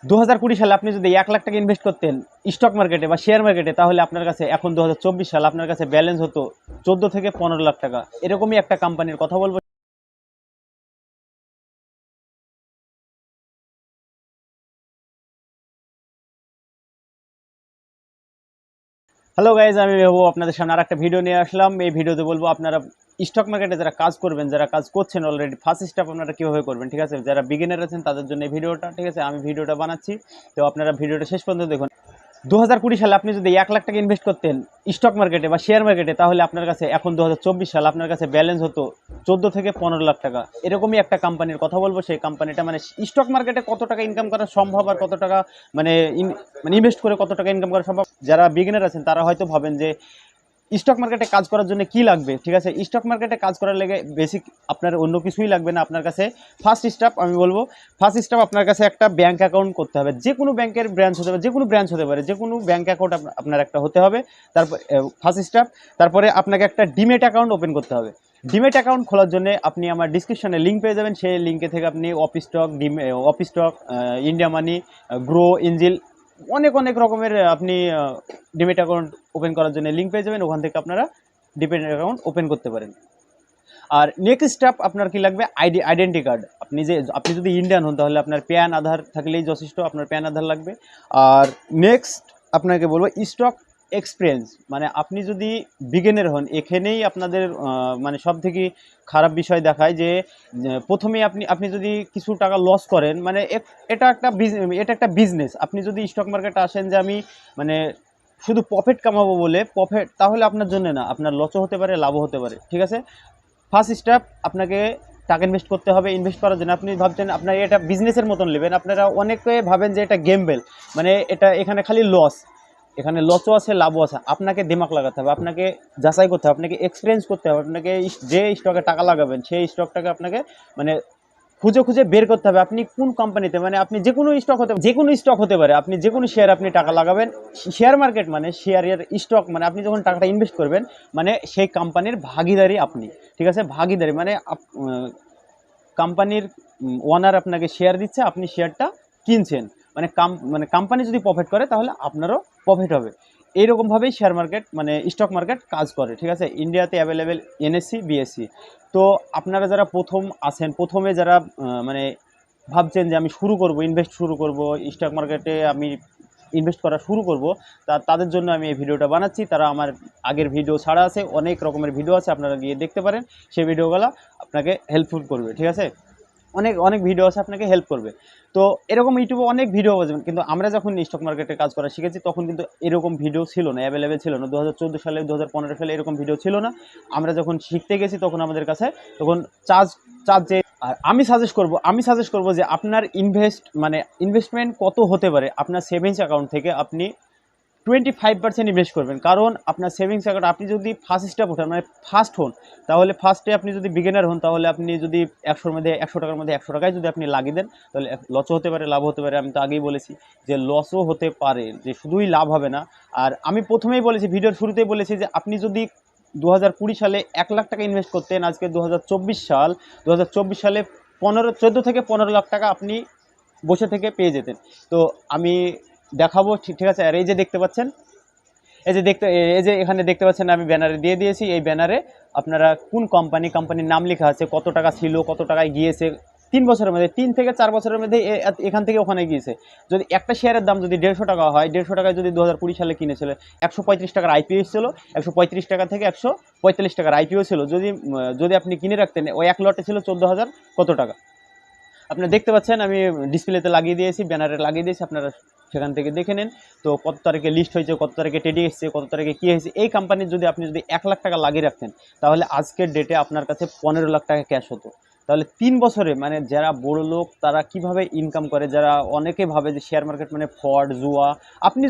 2020 সালে আপনি যদি 1 লাখ টাকা ইনভেস্ট করতেন স্টক মার্কেটে বা শেয়ার মার্কেটে, তাহলে আপনার কাছে এখন 2024 সালে আপনার কাছে ব্যালেন্স হতো 14 থেকে 15 লাখ টাকা। এরকমই একটা কোম্পানির কথা বলবো। হ্যালো গাইজ, আমি মেহবুব আপনাদের সামনে আরেকটা ভিডিও নিয়ে আসলাম। এই ভিডিওতে বলবো আপনারা স্টক মার্কেটে যারা কাজ করবেন, যারা কাজ করছেন অলরেডি, ফার্স্ট স্টেপ আপনারা কীভাবে করবেন, ঠিক আছে? যারা বিগিনার আছেন তাদের জন্য এই ভিডিওটা, ঠিক আছে? আমি ভিডিওটা বানাচ্ছি, তো আপনারা ভিডিওটা শেষ পর্যন্ত দেখুন। 2020 সালে আপনি যদি 1 লাখ টাকা ইনভেস্ট করতেন স্টক মার্কেটে বা শেয়ার মার্কেটে, তাহলে আপনার কাছে এখন 2024 সালে আপনার কাছে ব্যালেন্স হতো 14 থেকে 15 লাখ টাকা। এরকমই একটা কোম্পানির কথা বলবো। সেই কোম্পানিটা মানে স্টক মার্কেটে কত টাকা ইনকাম করা সম্ভব আর কত টাকা মানে ইনভেস্ট করে কত টাকা ইনকাম করা সম্ভব, যারা বিগিনার আছেন তারা হয়তো ভাবেন যে স্টক মার্কেটে কাজ করার জন্য কি লাগবে, ঠিক আছে? স্টক মার্কেটে কাজ করার লেগে বেসিক আপনার অন্য কিছুই লাগবে না। আপনার কাছে ফার্স্ট স্টেপ আমি বলবো, ফার্স্ট স্টেপ আপনার কাছে একটা ব্যাঙ্ক অ্যাকাউন্ট করতে হবে। যে কোনো ব্যাংকের ব্রাঞ্চ হতে পারে, যে কোনো ব্রাঞ্চ হতে পারে, যে কোনো ব্যাঙ্ক অ্যাকাউন্ট আপনার একটা হতে হবে। তারপর ফার্স্ট স্টেপ, তারপরে আপনাকে একটা ডিমেট অ্যাকাউন্ট ওপেন করতে হবে। ডিমেট অ্যাকাউন্ট খোলার জন্য আপনি আমার ডিসক্রিপশনে লিঙ্ক পেয়ে যাবেন। সেই লিঙ্কে থেকে আপনি অফিস স্টক, ইন্ডিয়া মানি, গ্রো, এঞ্জেল, অনেক অনেক রকমের আপনি ডিমেট অ্যাকাউন্ট ওপেন করার জন্য লিঙ্ক পেয়ে যাবেন। ওখান থেকে আপনারা ডিমেট অ্যাকাউন্ট ওপেন করতে পারেন। আর নেক্সট স্টেপ আপনার কি লাগবে? Identity card. আপনি যদি ইন্ডিয়ান হন তাহলে আপনার প্যান আধার থাকলেই যথেষ্ট, আপনার প্যান আধার লাগবে। আর নেক্সট আপনাকে বলবো স্টক এক্সপিরিয়েন্স। মানে আপনি যদি বিগিনার হন, এখানেই আপনাদের মানে সব থেকে খারাপ বিষয় দেখায় যে প্রথমেই আপনি যদি কিছু টাকা লস করেন, মানে এটা একটা বিজনেস। আপনি যদি স্টক মার্কেটে আসেন যে আমি মানে শুধু প্রফিট কামাবো বলে প্রফিট, তাহলে আপনার জন্য না, আপনার লসও হতে পারে, লাভও হতে পারে, ঠিক আছে? ফার্স্ট স্টেপ আপনাকে টাকা ইনভেস্ট করতে হবে। ইনভেস্ট করার জন্য আপনি ভাবছেন আপনার এটা বিজনেসের মতন নেবেন, আপনারা অনেকে ভাবেন যে এটা গেমবেল, মানে এখানে খালি লস। এখানে লসও আছে, লাভও আছে। আপনাকে দিমাগ লাগাতে হবে, আপনাকে যাচাই করতে হবে, আপনাকে এক্সপিরিয়েন্স করতে হবে। আপনাকে যে স্টকে টাকা লাগাবেন সেই স্টকটাকে আপনাকে মানে খুঁজে খুঁজে বের করতে হবে আপনি কোন কোম্পানিতে, মানে আপনি যে কোনো স্টক হতে পারে, আপনি যে কোনো শেয়ার আপনি টাকা লাগাবেন। শেয়ার মার্কেট মানে শেয়ারের স্টক, মানে আপনি যখন টাকাটা ইনভেস্ট করবেন মানে সেই কোম্পানির ভাগিদারি আপনি, ঠিক আছে? ভাগিদারি মানে কোম্পানির ওনার আপনাকে শেয়ার দিচ্ছে, আপনি শেয়ারটা কিনছেন। মানে কোম্পানি যদি প্রফিট করে তাহলে আপনারও প্রফিট হবে। এইরকমভাবেই শেয়ার মার্কেট মানে স্টক মার্কেট কাজ করে, ঠিক আছে? ইন্ডিয়াতে অ্যাভেলেবেল এনএসসি, বিএসসি। তো আপনারা যারা প্রথমে যারা মানে ভাবছেন যে আমি ইনভেস্ট শুরু করব, স্টক মার্কেটে আমি ইনভেস্ট করা শুরু করব, তাদের জন্য আমি এই ভিডিওটা বানাচ্ছি। তারা আমার আগের ভিডিও ছাড়া আছে, অনেক রকমের ভিডিও আছে, আপনারা গিয়ে দেখতে পারেন। সেই ভিডিওগুলো আপনাকে হেল্পফুল করবে, ঠিক আছে? অনেক অনেক ভিডিও আছে, আপনাকে হেল্প করবে। তো এরকম ইউটিউবে অনেক ভিডিও পাবেন, কিন্তু আমরা যখন স্টক মার্কেটে কাজ করা শিখেছি তখন কিন্তু এরকম ভিডিও ছিল না, অ্যাভেলেবেল ছিল না। 2014 সালে, 2015 সালে এরকম ভিডিও ছিল না। আমরা যখন শিখতে গেছি তখন আমাদের কাছে তখন চার্জ চার্জ যে আর আমি সাজেস্ট করব যে আপনার ইনভেস্টমেন্ট কত হতে পারে। আপনার সেভিংস অ্যাকাউন্ট থেকে আপনি 25% ইনভেস্ট করবেন। কারণ আপনার সেভিংস অ্যাকাউন্ট, আপনি যদি ফার্স্ট স্টেপ ওঠেন মানে ফার্স্ট হন, তাহলে ফার্স্টে আপনি যদি বিগিনার হন, তাহলে আপনি যদি 100 টাকার মধ্যে 100 টাকায় যদি আপনি লাগিয়ে দেন, তাহলে লসও হতে পারে, লাভ হতে পারে। আমি তো আগেই বলেছি যে লসও হতে পারে, যে শুধুই লাভ হবে না। আর আমি প্রথমেই বলেছি, ভিডিওর শুরুতেই বলেছি যে আপনি যদি 2020 সালে 1 লাখ টাকা ইনভেস্ট করতেন, আজকে 2024 সালে 14 থেকে 15 লাখ টাকা আপনি বসে থেকে পেয়ে যেতেন। তো আমি দেখাবো, ঠিক আছে? আর এই যে দেখতে পাচ্ছেন, এই যে এখানে দেখতে পাচ্ছেন, আমি ব্যানারে দিয়ে দিয়েছি। এই ব্যানারে আপনারা কোন কোম্পানির নাম লেখা আছে, কত টাকা ছিল, কত টাকায় গিয়েছে 3 বছরের মধ্যে, 3 থেকে 4 বছরের মধ্যে এখান থেকে ওখানে গিয়েছে। যদি একটা শেয়ারের দাম যদি 150 টাকা হয়, 150 টাকায় যদি 2020 সালে কিনেছিল, 135 টাকার আইপিও ছিল, 135 টাকা থেকে 145 টাকার আইপিও ছিল। যদি আপনি কিনে রাখতেন, ওই এক লটে ছিল 14,000 কত টাকা। আপনারা দেখতে পাচ্ছেন, আমি ডিসপ্লেতে লাগিয়ে দিয়েছি, ব্যানারে লাগিয়ে দিয়েছি, আপনারা সেখান থেকে দেখে নেন। তো কত তারিখে লিস্ট হয়েছে, কত তারিখে ট্রেডিং এসেছে, কত তারিখে কী হয়েছে। এই কোম্পানির আপনি যদি 1 লাখ টাকা লাগিয়ে রাখতেন, তাহলে আজকের ডেটে আপনার কাছে 15 লাখ টাকা ক্যাশ হতো। তাহলে 3 বছরে মানে যারা বড় লোক তারা কিভাবে ইনকাম করে, যারা অনেকে ভাবে যে শেয়ার মার্কেট মানে ফ্রড, জুয়া। আপনি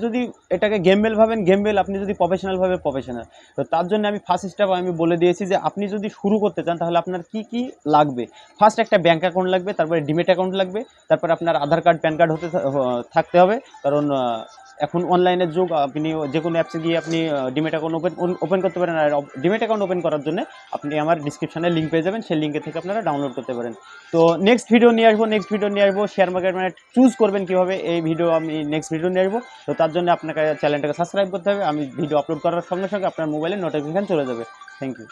যদি এটাকে গেমবেল ভাবেন, গেমবেল। আপনি যদি প্রফেশনাল ভাবে প্রফেশনাল। তো তার জন্য আমি ফার্স্ট স্টেপ আমি বলে দিয়েছি যে আপনি যদি শুরু করতে চান তাহলে আপনার কি কি লাগবে। ফার্স্ট একটা ব্যাঙ্ক অ্যাকাউন্ট লাগবে, তারপরে ডিমেট অ্যাকাউন্ট লাগবে, তারপরে আপনার আধার কার্ড, প্যান কার্ড থাকতে হবে। কারণ এখন অনলাইনের যুগ, আপনি যে কোনো অ্যাপসে গিয়ে আপনি ডিমেট অ্যাকাউন্ট ওপেন করতে পারেন। আর ডিমেট অ্যাকাউন্ট ওপেন করার জন্য আপনি আমার ডিসক্রিপশনে লিঙ্ক পেয়ে যাবেন, সেই লিঙ্কে থেকে আপনারা ডাউনলোড করতে পারেন। তো নেক্সট ভিডিও নিয়ে আসবো শেয়ার মার্কেট মানে চুজ করবেন কীভাবে, এই ভিডিও আমি নেক্সট ভিডিও নিয়ে আসবো। তো তার জন্য আপনাকে চ্যানেলটাকে সাবস্ক্রাইব করতে হবে। আমি ভিডিও আপলোড করার সঙ্গে সঙ্গে আপনার মোবাইলে নোটিফিকেশান চলে যাবে। Thank you.